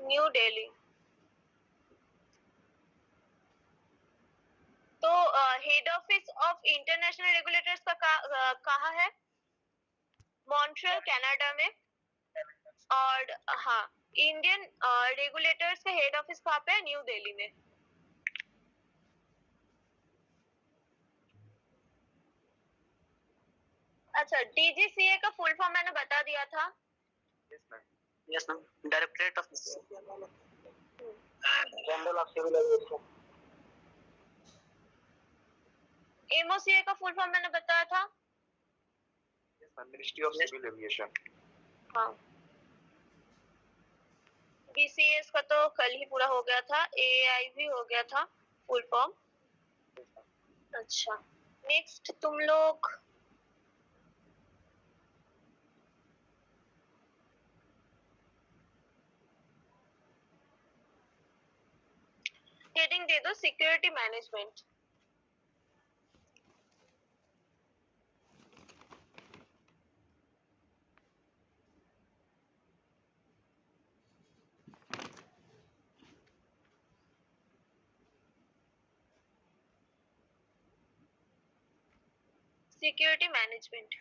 New Delhi. तो head office of international regulators का कहाँ है? मॉन्ट्रियल कनाडा में। और हाँ, इंडियन रेगुलेटर्स का हेड ऑफिस कहाँ पे है? न्यू दिल्ली में। अच्छा, डीजीसीए का फुल फॉर्म मैंने बता दिया था। Yes ma'am, directorate of general of civil aviation. MOCA का फुल फॉर्म मैंने बताया था। Yes ma'am, ministry of civil aviation. हाँ, बीसीएस का तो कल ही पूरा हो गया था, एआई भी हो गया था फुल फॉर्म। अच्छा, नेक्स्ट तुम लोग हेडिंग दे दो सिक्योरिटी मैनेजमेंट। Security management.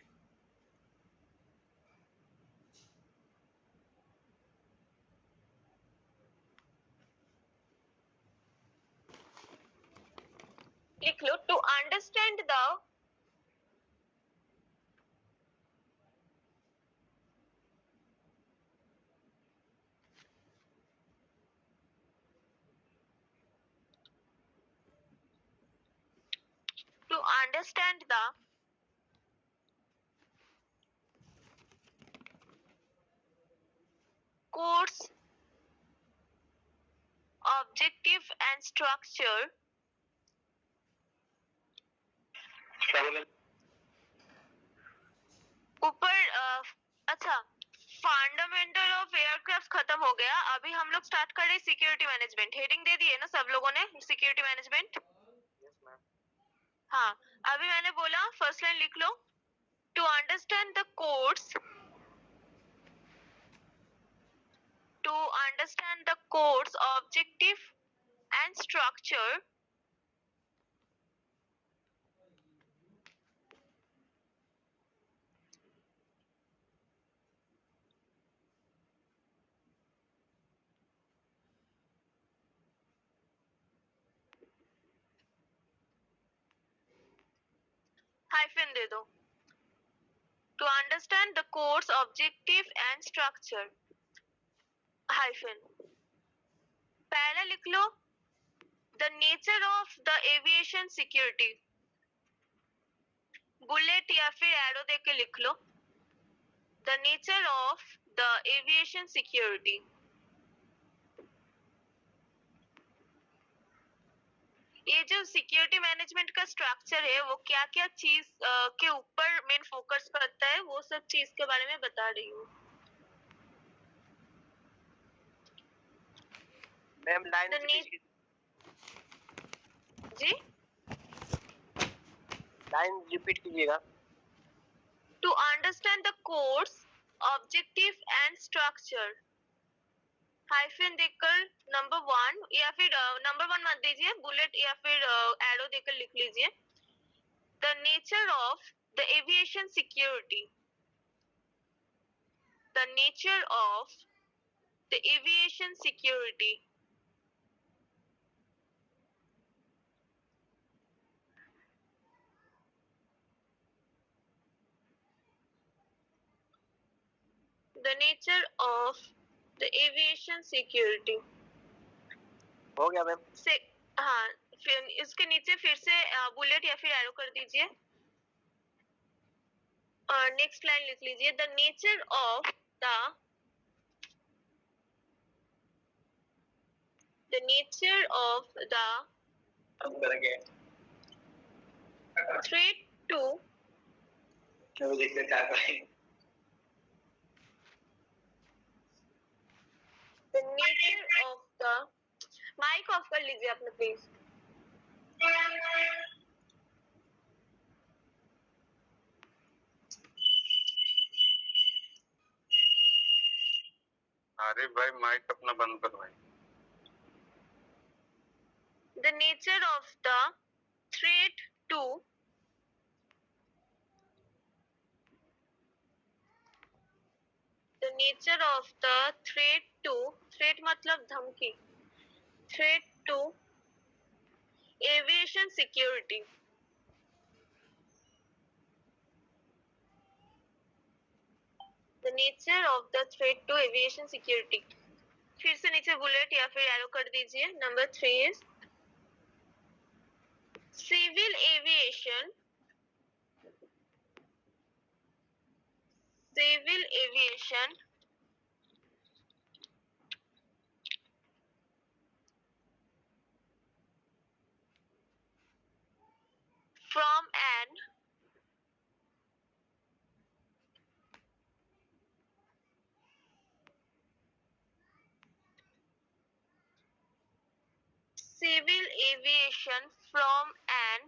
लिख लो, to understand the to understand the course, objective and structure ऊपर अच्छा, फंडामेंटल ऑफ एयरक्राफ्ट खत्म हो गया। अभी हम लोग स्टार्ट कर रहे सिक्योरिटी मैनेजमेंट। हेडिंग दे दी है ना सब लोगों ने, सिक्योरिटी मैनेजमेंट। Yes ma'am. हाँ, अभी मैंने बोला फर्स्ट लाइन लिख लो, to understand the course, to understand the course, objective and structure hyphen दे दो, to understand the course, objective and structure hyphen. पहला लिख लो, the nature of the aviation security, bullet या फिर एरो देख के लिख लो, the nature of the aviation security। ये जो सिक्योरिटी मैनेजमेंट का स्ट्रक्चर है वो क्या क्या चीज के ऊपर मेन फोकस करता है, वो सब चीज के बारे में बता रही हूँ। मैम लाइन जी, लाइन रिपीट कीजिएगा। To understand the course, objective and structure hyphen देकर नंबर 1 या फिर नंबर 1 मत दीजिए, बुलेट या फिर एरो देकर लिख लीजिए, the nature of the aviation security, the nature of the aviation security. The nature of the aviation security हो गया मैम। से हाँ, फिर इसके नीचे फिर से बुलेट या फिर एरो कर दीजिए और नेक्स्ट लाइन लिख लीजिए, the nature of the nature of the threat to the nature of the mic off कर लीजिए अपने प्लीज। अरे भाई माइक अपना बंद कर भाई. The nature of the threat to threat मतलब धमकी. Threat to aviation security. The nature of the threat to aviation security. फिर से नीचे बुलेट या फिर एरो कर दीजिए. Number 3 is civil aviation. From an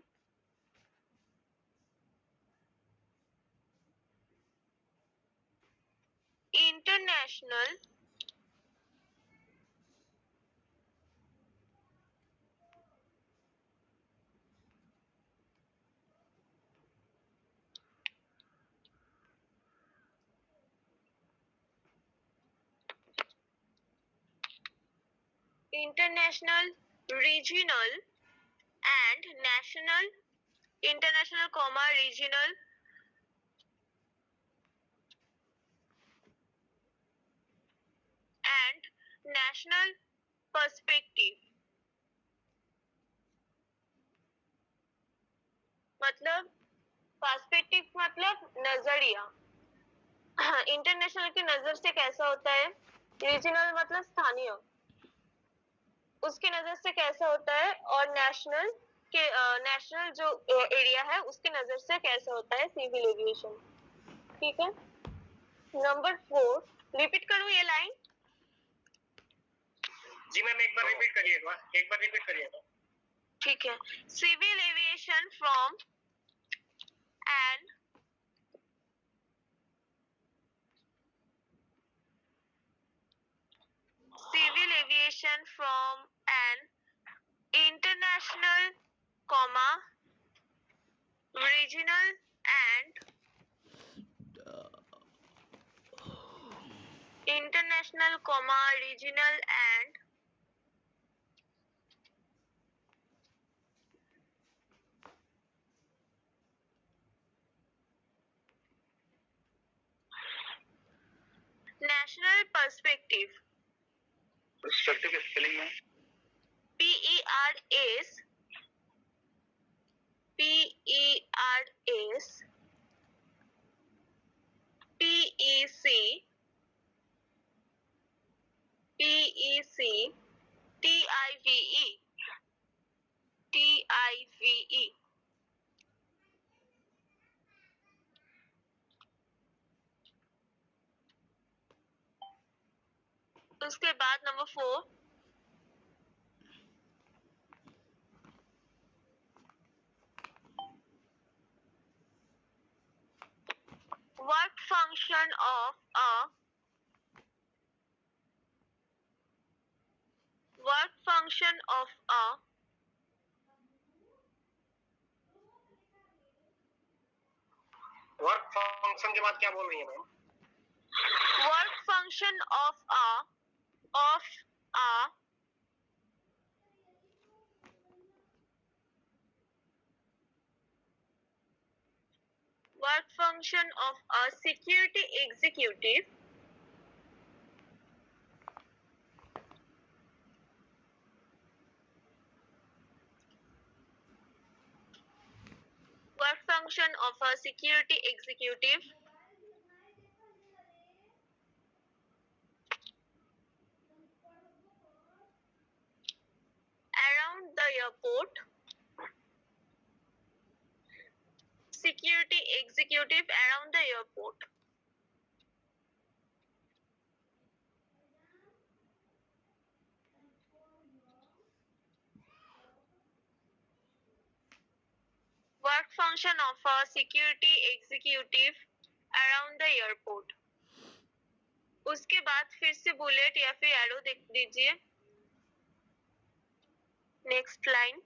international regional and national. International comma regional and national perspective. मतलब पर्सपेक्टिव मतलब नजरिया. इंटरनेशनल की नजर से कैसा होता है, रीजनल मतलब स्थानीय, उसकी नजर से कैसा होता है, और नेशनल के नेशनल जो एरिया है उसकी नजर से कैसा होता है सिविल एविएशन. ठीक है. नंबर 4 रिपीट करूं ये लाइन. जी मैम एक बार रिपीट करिएगा. ठीक है. Civil aviation from an international comma regional and national perspective. Perspective की spelling में PERS TIVE. उसके बाद number 4 what function of a work function के बाद क्या बोल रही है ma'am? work function of a security executive around the airport. Security executive around the airport. Work function of a security executive around the airport. उसके बाद फिर से बुलेट या फिर एरो देख दीजिए। Next line,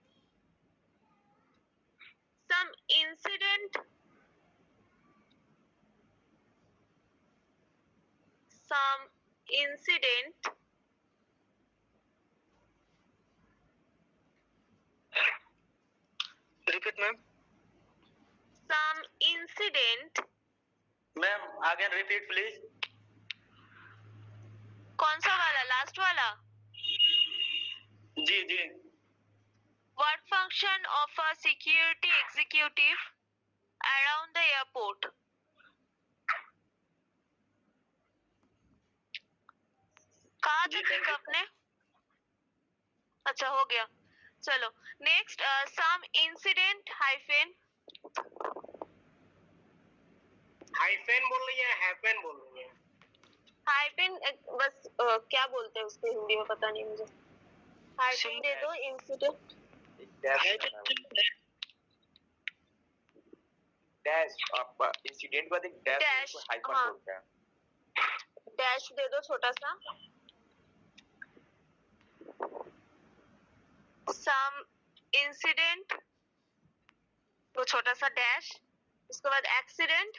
some incident repeat ma'am. some incident ma'am again repeat please. कौन सा वाला, लास्ट वाला? जी जी। What function of a security executive around the airport? कहा जी, था thank you. आपने? अच्छा हो गया। चलो next, some incident hyphen hyphen बोल रही है, हैपन बोल रही है? हाइफेन बस क्या बोलते हैं उसको हिंदी में पता नहीं मुझे। हाइफेन दे दो, इंसिडेंट डैश, आप इंसिडेंट को देख डैश Dash, को हाइफन हाँ। बोलते हैं। डैश दे दो छोटा सा। सम इंसिडेंट, वो छोटा सा डैश, उसके बाद एक्सीडेंट,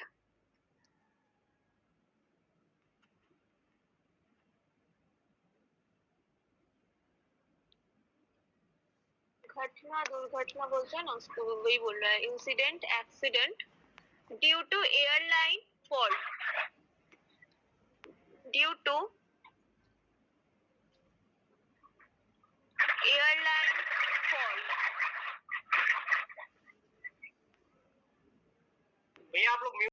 घटना दुर्घटना बोलते हैं ना उसको, वही बोल रहा है। Incident accident due to airline fault, due to airline fault. भैया आप लोग